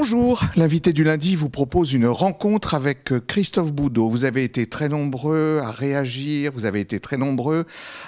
Bonjour, l'invité du lundi vous propose une rencontre avec Christophe Boudot. Vous avez été très nombreux à réagir, vous avez été très nombreux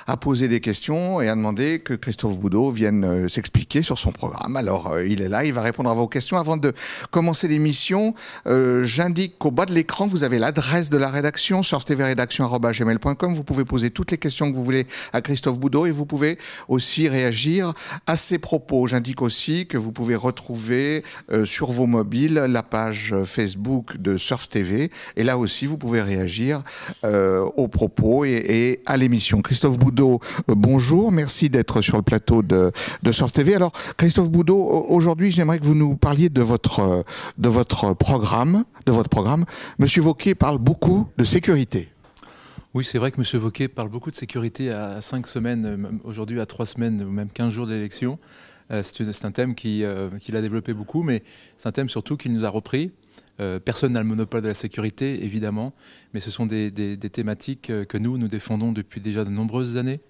à poser des questions et à demander que Christophe Boudot vienne s'expliquer sur son programme. Alors il est là, il va répondre à vos questions. Avant de commencer l'émission, j'indique qu'au bas de l'écran, vous avez l'adresse de la rédaction, surftvrédaction@gmail.com. Vous pouvez poser toutes les questions que vous voulez à Christophe Boudot et vous pouvez aussi réagir à ses propos. J'indique aussi que vous pouvez retrouver sur vos mobiles la page Facebook de Surf TV et là aussi vous pouvez réagir aux propos et à l'émission. Christophe Boudot, bonjour, merci d'être sur le plateau de Surf TV. Alors Christophe Boudot, aujourd'hui j'aimerais que vous nous parliez de votre programme. Monsieur Wauquiez parle beaucoup de sécurité. Oui, c'est vrai que M. Wauquiez parle beaucoup de sécurité à 5 semaines, aujourd'hui à 3 semaines ou même 15 jours d'élection. C'est un thème qu'il a développé beaucoup, mais c'est un thème surtout qu'il nous a repris. Personne n'a le monopole de la sécurité, évidemment, mais ce sont des thématiques que nous défendons depuis déjà de nombreuses années.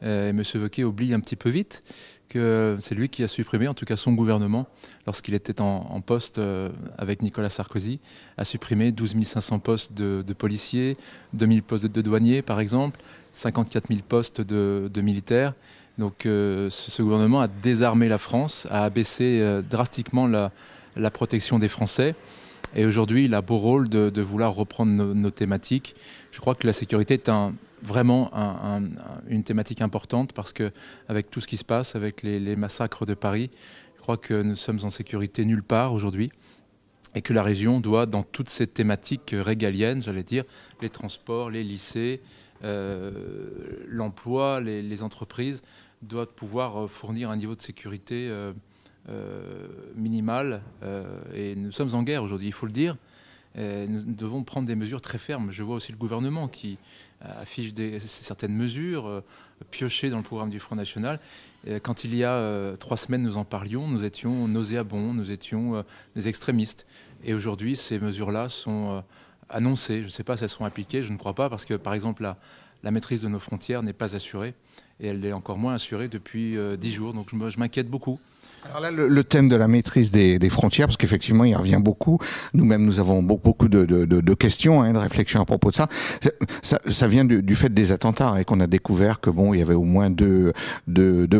Et M. Wauquiez oublie un petit peu vite que c'est lui qui a supprimé, en tout cas son gouvernement, lorsqu'il était en poste avec Nicolas Sarkozy, a supprimé 12 500 postes de policiers, 2 000 postes de douaniers par exemple, 54 000 postes de militaires. Donc ce gouvernement a désarmé la France, a abaissé drastiquement la protection des Français. Et aujourd'hui, il a beau rôle de vouloir reprendre nos thématiques. Je crois que la sécurité est vraiment une thématique importante parce qu'avec tout ce qui se passe, avec les massacres de Paris, je crois que nous sommes en sécurité nulle part aujourd'hui et que la région doit, dans toutes ces thématiques régaliennes, j'allais dire, les transports, les lycées, l'emploi, les entreprises, doivent pouvoir fournir un niveau de sécurité minimal. Et nous sommes en guerre aujourd'hui, il faut le dire. Nous devons prendre des mesures très fermes. Je vois aussi le gouvernement qui affiche certaines mesures piochées dans le programme du Front National. Quand il y a 3 semaines, nous en parlions, nous étions nauséabonds, nous étions des extrémistes. Et aujourd'hui, ces mesures-là sont annoncées. Je ne sais pas si elles seront appliquées, je ne crois pas, parce que par exemple, la maîtrise de nos frontières n'est pas assurée. Et elle est encore moins assurée depuis 10 jours. Donc je m'inquiète beaucoup. Alors là, le thème de la maîtrise des frontières, parce qu'effectivement, il revient beaucoup. Nous-mêmes, nous avons beaucoup de questions, de réflexions à propos de ça. Ça vient du fait des attentats et qu'on a découvert que il y avait au moins deux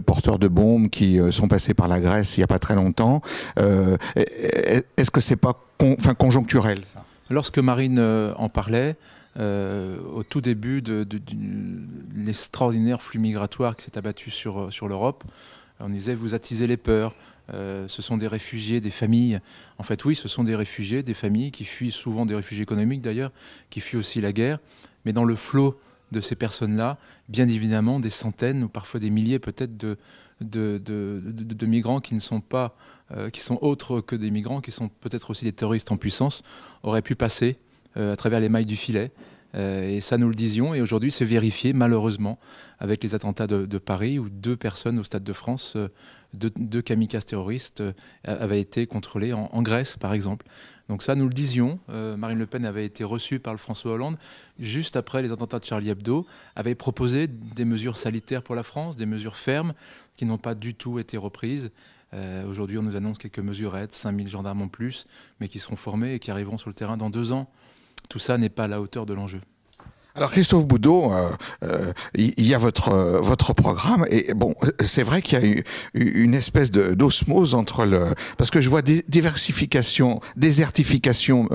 porteurs de bombes qui sont passés par la Grèce il n'y a pas très longtemps. Est-ce que c'est pas conjoncturel, ça ? Lorsque Marine en parlait, au tout début de l'extraordinaire flux migratoire qui s'est abattu sur l'Europe, on disait vous attisez les peurs, ce sont des réfugiés, des familles. En fait oui, ce sont des réfugiés, des familles qui fuient, souvent des réfugiés économiques d'ailleurs, qui fuient aussi la guerre. Mais dans le flot de ces personnes-là, bien évidemment des centaines ou parfois des milliers peut-être de migrants qui ne sont pas, qui sont autres que des migrants, qui sont peut-être aussi des terroristes en puissance, auraient pu passer à travers les mailles du filet. Et ça, nous le disions. Et aujourd'hui, c'est vérifié, malheureusement, avec les attentats de Paris, où 2 personnes au Stade de France, 2 kamikazes terroristes, avaient été contrôlées en Grèce, par exemple. Donc ça, nous le disions. Marine Le Pen avait été reçue par le François Hollande, juste après les attentats de Charlie Hebdo, avait proposé des mesures sanitaires pour la France, des mesures fermes, qui n'ont pas du tout été reprises. Aujourd'hui, on nous annonce quelques mesurettes, 5 000 gendarmes en plus, mais qui seront formés et qui arriveront sur le terrain dans 2 ans. Tout ça n'est pas à la hauteur de l'enjeu. Alors Christophe Boudot, il y a votre programme et c'est vrai qu'il y a une espèce d'osmose entre parce que je vois désertification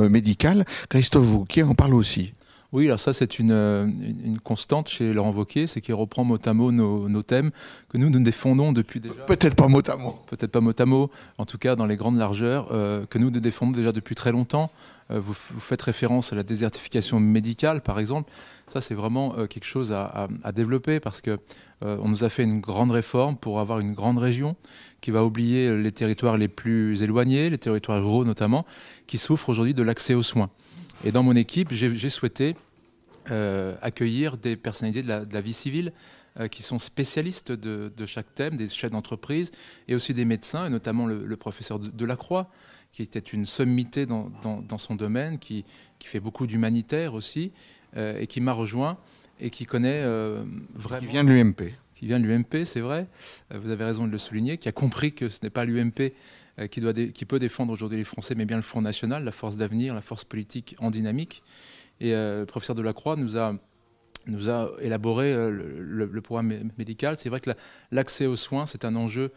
médicale. Christophe Wauquiez en parle aussi. Oui, alors ça c'est une constante chez Laurent Wauquiez, c'est qu'il reprend mot à mot nos thèmes que nous défendons depuis déjà. Peut-être pas mot à mot. Peut-être pas mot à mot, en tout cas dans les grandes largeurs, que nous défendons déjà depuis très longtemps. Vous faites référence à la désertification médicale, par exemple. Ça, c'est vraiment quelque chose à développer parce que on nous a fait une grande réforme pour avoir une grande région qui va oublier les territoires les plus éloignés, les territoires ruraux notamment, qui souffrent aujourd'hui de l'accès aux soins. Et dans mon équipe, j'ai souhaité accueillir des personnalités de la vie civile qui sont spécialistes de chaque thème, des chefs d'entreprise et aussi des médecins, et notamment le professeur Delacroix, qui était une sommité dans son domaine, qui fait beaucoup d'humanitaire aussi, et qui m'a rejoint et qui connaît vraiment... Qui vient de l'UMP. qui vient de l'UMP, c'est vrai, vous avez raison de le souligner, qui a compris que ce n'est pas l'UMP qui peut défendre aujourd'hui les Français, mais bien le Front National, la force d'avenir, la force politique en dynamique. Et le professeur Delacroix nous a élaboré le programme médical. C'est vrai que l'accès aux soins, c'est un enjeu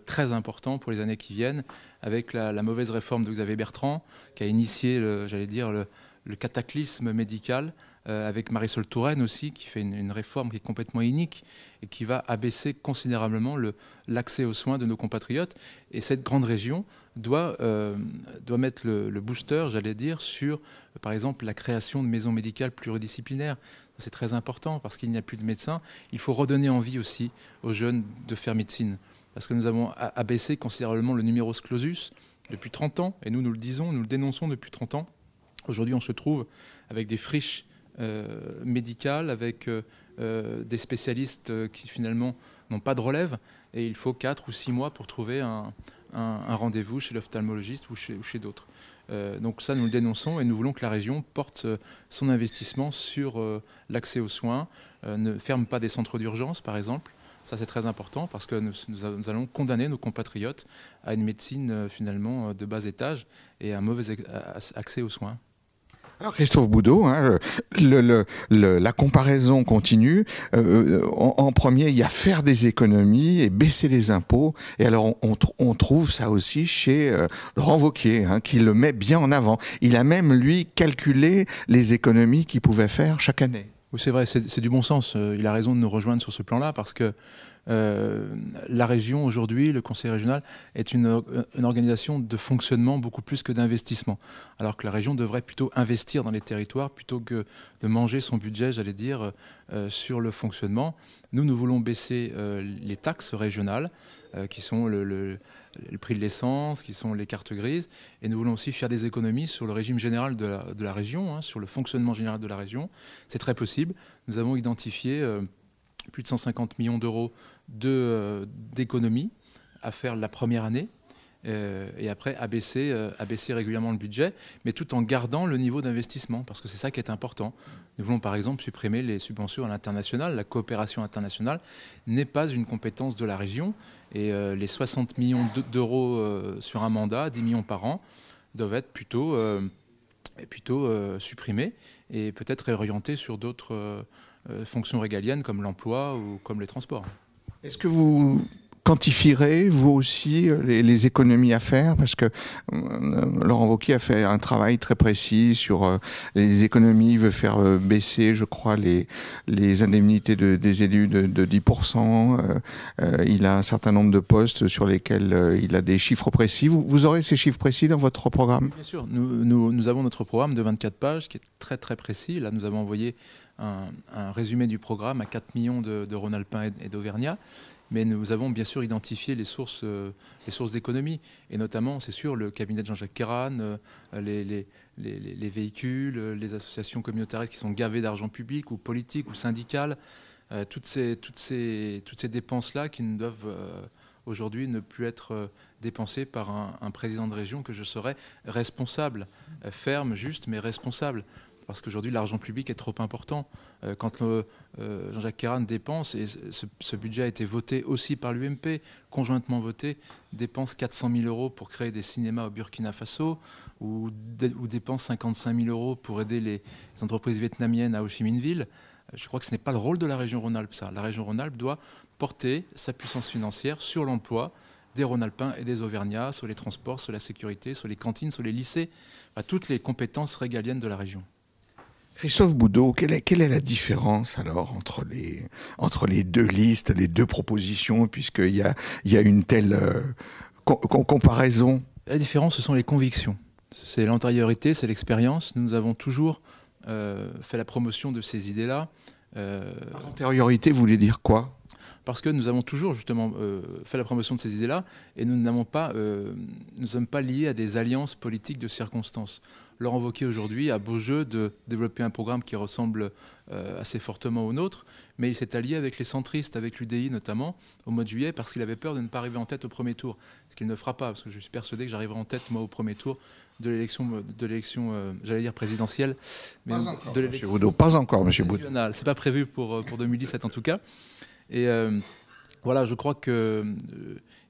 très important pour les années qui viennent, avec la mauvaise réforme de Xavier Bertrand, qui a initié, le cataclysme médical, avec Marisol Touraine aussi, qui fait une réforme qui est complètement inique et qui va abaisser considérablement l'accès aux soins de nos compatriotes. Et cette grande région doit mettre le booster, sur, par exemple, la création de maisons médicales pluridisciplinaires. C'est très important parce qu'il n'y a plus de médecins. Il faut redonner envie aussi aux jeunes de faire médecine. Parce que nous avons abaissé considérablement le numerus clausus depuis 30 ans. Et nous le disons, nous le dénonçons depuis 30 ans. Aujourd'hui, on se trouve avec des friches médicales, avec des spécialistes qui finalement n'ont pas de relève. Et il faut 4 ou 6 mois pour trouver un rendez-vous chez l'ophtalmologiste ou chez d'autres. Donc ça, nous le dénonçons et nous voulons que la région porte son investissement sur l'accès aux soins, ne ferme pas des centres d'urgence, par exemple. Ça, c'est très important parce que nous allons condamner nos compatriotes à une médecine finalement de bas étage et à un mauvais accès aux soins. Alors Christophe Boudot, hein, la comparaison continue. En premier, il y a faire des économies et baisser les impôts. Et alors on trouve ça aussi chez Laurent Wauquiez, hein, qui le met bien en avant. Il a même, lui, calculé les économies qu'il pouvait faire chaque année. Oui, c'est vrai, c'est du bon sens. Il a raison de nous rejoindre sur ce plan-là parce que la région aujourd'hui, le conseil régional, est une organisation de fonctionnement beaucoup plus que d'investissement. Alors que la région devrait plutôt investir dans les territoires plutôt que de manger son budget, sur le fonctionnement. Nous voulons baisser les taxes régionales qui sont le prix de l'essence, qui sont les cartes grises. Et nous voulons aussi faire des économies sur le régime général de la région, hein, sur le fonctionnement général de la région. C'est très possible. Nous avons identifié plus de 150 millions d'euros d'économies à faire la première année et après abaisser régulièrement le budget, mais tout en gardant le niveau d'investissement, parce que c'est ça qui est important. Nous voulons par exemple supprimer les subventions à l'international. La coopération internationale n'est pas une compétence de la région et les 60 millions d'euros sur un mandat, 10 millions par an, doivent être plutôt supprimés et peut-être réorientés sur d'autres fonctions régaliennes comme l'emploi ou comme les transports. Est-ce que vous quantifierez, vous aussi, les économies à faire? Parce que Laurent Wauquiez a fait un travail très précis sur les économies. Il veut faire baisser, je crois, les indemnités des élus de 10%. Il a un certain nombre de postes sur lesquels il a des chiffres précis. Vous aurez ces chiffres précis dans votre programme? Bien sûr. Nous avons notre programme de 24 pages qui est très très précis. Là, nous avons envoyé un résumé du programme à 4 millions de Rhône-Alpin et d'Auvergnat. Mais nous avons bien sûr identifié les sources d'économie. Et notamment, c'est sûr, le cabinet de Jean-Jacques Kéran, les véhicules, les associations communautaristes qui sont gavées d'argent public ou politique ou syndical. Toutes ces dépenses-là qui ne doivent aujourd'hui ne plus être dépensées par un président de région que je serais responsable, ferme, juste, mais responsable. Parce qu'aujourd'hui, l'argent public est trop important. Quand Jean-Jacques Kéran dépense, et ce budget a été voté aussi par l'UMP, conjointement voté, dépense 400 000 euros pour créer des cinémas au Burkina Faso, ou dépense 55 000 euros pour aider les entreprises vietnamiennes à Ho Chi Minh Ville. Je crois que ce n'est pas le rôle de la région Rhône-Alpes, ça. La région Rhône-Alpes doit porter sa puissance financière sur l'emploi des Rhône-Alpins et des Auvergnats, sur les transports, sur la sécurité, sur les cantines, sur les lycées, toutes les compétences régaliennes de la région. Christophe Boudot, quelle est la différence alors entre les deux listes, les deux propositions, puisqu'il y a une telle comparaison? La différence, ce sont les convictions. C'est l'antériorité, c'est l'expérience. Nous avons toujours fait la promotion de ces idées-là. L'antériorité voulait dire quoi? Parce que nous avons toujours justement fait la promotion de ces idées-là et nous ne sommes pas liés à des alliances politiques de circonstances. Laurent Wauquiez aujourd'hui a beau jeu de développer un programme qui ressemble assez fortement au nôtre, mais il s'est allié avec les centristes, avec l'UDI notamment, au mois de juillet, parce qu'il avait peur de ne pas arriver en tête au premier tour. Ce qu'il ne fera pas, parce que je suis persuadé que j'arriverai en tête, moi, au premier tour de l'élection, j'allais dire présidentielle. Mais pas encore, M. Boudot, pas encore, M. Boudot. C'est pas prévu pour 2017 en tout cas. Et voilà, je crois qu'il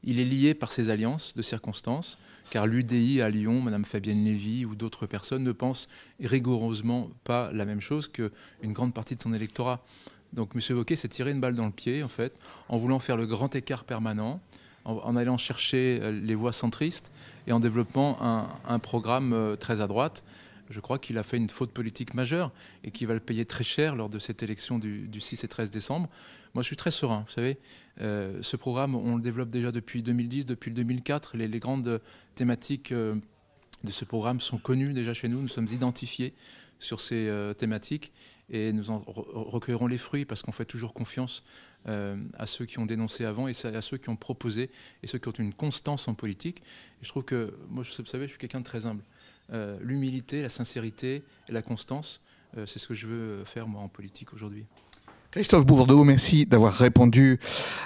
est lié par ses alliances de circonstances, car l'UDI à Lyon, Mme Fabienne Lévy ou d'autres personnes ne pensent rigoureusement pas la même chose qu'une grande partie de son électorat. Donc M. Wauquiez s'est tiré une balle dans le pied, en fait, en voulant faire le grand écart permanent, en allant chercher les voix centristes et en développant un programme très à droite. Je crois qu'il a fait une faute politique majeure et qu'il va le payer très cher lors de cette élection du 6 et 13 décembre. Moi, je suis très serein. Vous savez, ce programme, on le développe déjà depuis 2010, depuis le 2004. Les grandes thématiques de ce programme sont connues déjà chez nous. Nous sommes identifiés sur ces thématiques et nous en recueillerons les fruits parce qu'on fait toujours confiance à ceux qui ont dénoncé avant et à ceux qui ont proposé et ceux qui ont une constance en politique. Et je trouve que, moi, vous savez, je suis quelqu'un de très humble. L'humilité, la sincérité et la constance, c'est ce que je veux faire moi en politique aujourd'hui. Christophe Bourdeau, merci d'avoir répondu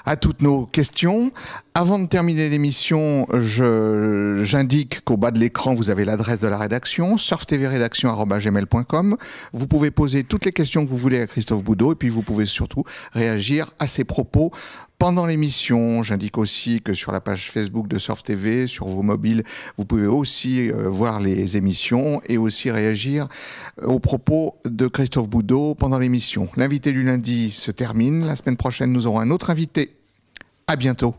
à toutes nos questions. Avant de terminer l'émission, j'indique qu'au bas de l'écran, vous avez l'adresse de la rédaction, surftvrédaction@gmail.com. Vous pouvez poser toutes les questions que vous voulez à Christophe Bourdeau et puis vous pouvez surtout réagir à ses propos pendant l'émission. J'indique aussi que sur la page Facebook de Surf TV, sur vos mobiles, vous pouvez aussi voir les émissions et aussi réagir aux propos de Christophe Bourdeau pendant l'émission. L'invité du lundi se termine. La semaine prochaine, nous aurons un autre invité. À bientôt.